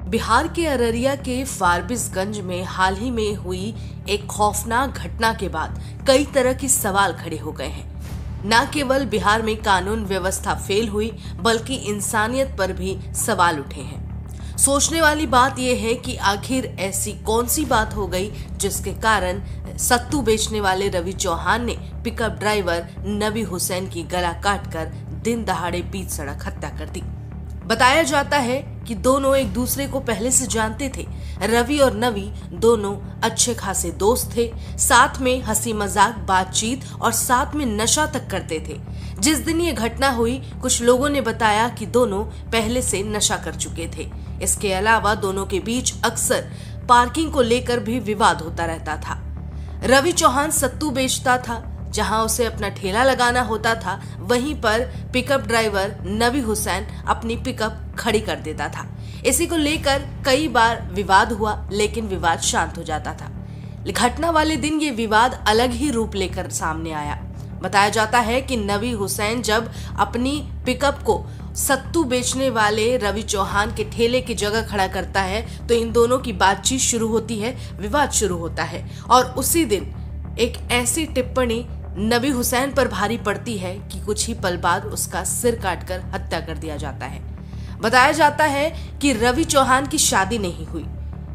बिहार के अररिया के फारबिसगंज में हाल ही में हुई एक खौफनाक घटना के बाद कई तरह के सवाल खड़े हो गए हैं। न केवल बिहार में कानून व्यवस्था फेल हुई बल्कि इंसानियत पर भी सवाल उठे हैं। सोचने वाली बात यह है कि आखिर ऐसी कौन सी बात हो गई जिसके कारण सत्तू बेचने वाले रवि चौहान ने पिकअप ड्राइवर नबी हुसैन की गला काटकर दिन दहाड़े बीच सड़क हत्या कर दी। बताया जाता है कि दोनों एक दूसरे को पहले से जानते थे। रवि और नवी दोनों अच्छे खासे दोस्त थे, साथ में हंसी मजाक, बातचीत और साथ में नशा तक करते थे। जिस दिन ये घटना हुई, कुछ लोगों ने बताया कि दोनों पहले से नशा कर चुके थे। इसके अलावा दोनों के बीच अक्सर पार्किंग को लेकर भी विवाद होता रहता था। रवि चौहान सत्तू बेचता था, जहां उसे अपना ठेला लगाना होता था, वहीं पर पिकअप ड्राइवर नबी हुसैन अपनी पिकअप खड़ी कर देता था। इसी को लेकर कई बार विवाद हुआ, लेकिन विवाद शांत हो जाता था। घटना वाले दिन ये विवाद अलग ही रूप लेकर सामने आया। बताया जाता है कि नबी हुसैन जब अपनी पिकअप को सत्तू बेचने वाले रवि चौहान के ठेले की जगह खड़ा करता है तो इन दोनों की बातचीत शुरू होती है, विवाद शुरू होता है और उसी दिन एक ऐसी टिप्पणी नबी हुसैन पर भारी पड़ती है कि कुछ ही पल बाद उसका सिर काटकर हत्या कर दिया जाता है। बताया जाता है कि रवि चौहान की शादी नहीं हुई,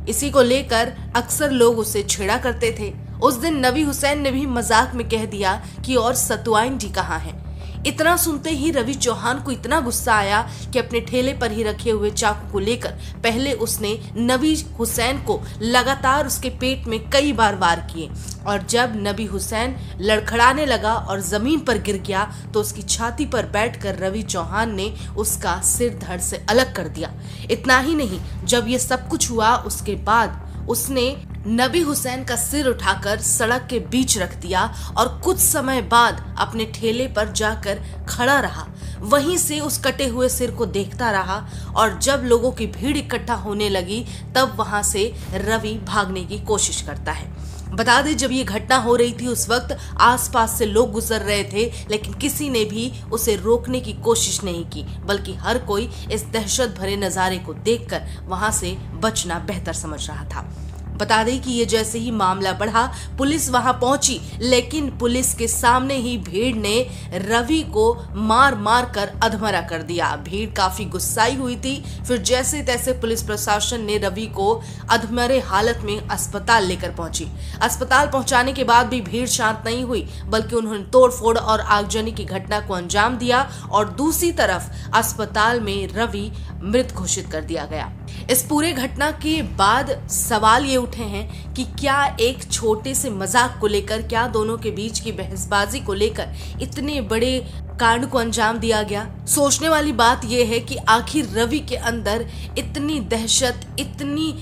इसी को लेकर अक्सर लोग उसे छेड़ा करते थे। उस दिन नबी हुसैन ने भी मजाक में कह दिया कि और सतुआइन जी कहाँ है। इतना सुनते ही रवि चौहान को इतना गुस्सा आया कि अपने ठेले पर ही रखे हुए चाकू को लेकर पहले उसने नबी हुसैन को लगातार उसके पेट में कई बार वार किए और जब नबी हुसैन लड़खड़ाने लगा और जमीन पर गिर गया तो उसकी छाती पर बैठकर रवि चौहान ने उसका सिर धड़ से अलग कर दिया। इतना ही नहीं, जब ये सब कुछ हुआ उसके बाद उसने नबी हुसैन का सिर उठाकर सड़क के बीच रख दिया और कुछ समय बाद अपने ठेले पर जाकर खड़ा रहा। वहीं से उस कटे हुए सिर को देखता रहा और जब लोगों की भीड़ इकट्ठा होने लगी तब वहां से रवि भागने की कोशिश करता है। बता दें, जब ये घटना हो रही थी उस वक्त आसपास से लोग गुजर रहे थे, लेकिन किसी ने भी उसे रोकने की कोशिश नहीं की, बल्कि हर कोई इस दहशत भरे नजारे को देखकर वहां से बचना बेहतर समझ रहा था। बता दें कि ये जैसे ही मामला बढ़ा, पुलिस वहां पहुंची, लेकिन पुलिस के सामने ही भीड़ ने रवि को मार मार कर अधमरा कर दिया। भीड़ काफी गुस्साई हुई थी। फिर जैसे तैसे पुलिस प्रशासन ने रवि को अधमरे हालत में अस्पताल लेकर पहुंची। अस्पताल पहुंचाने के बाद भी भीड़ शांत नहीं हुई, बल्कि उन्होंने तोड़फोड़ और आगजनी की घटना को अंजाम दिया और दूसरी तरफ अस्पताल में रवि मृत घोषित कर दिया गया। इस पूरे घटना के बाद सवाल ये उठे हैं कि क्या एक छोटे से मजाक को लेकर, क्या दोनों के बीच की बहसबाजी को लेकर इतने बड़े कांड को अंजाम दिया गया। सोचने वाली बात यह है कि आखिर रवि के अंदर इतनी दहशत, इतनी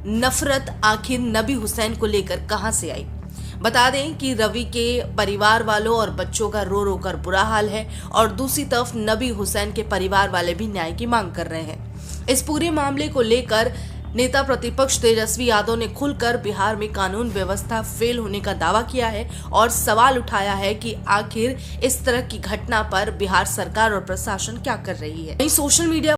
नफरत आखिर नबी हुसैन को लेकर कहां से आई। बता दें कि रवि के परिवार वालों और बच्चों का रो रो कर बुरा हाल है और दूसरी तरफ नबी हुसैन के परिवार वाले भी न्याय की मांग कर रहे हैं। इस पूरे मामले को लेकर नेता प्रतिपक्ष तेजस्वी यादव ने खुलकर बिहार में कानून व्यवस्था फेल होने का दावा किया है और सवाल उठाया है कि आखिर इस तरह की घटना पर बिहार सरकार और प्रशासन क्या कर रही है। Social media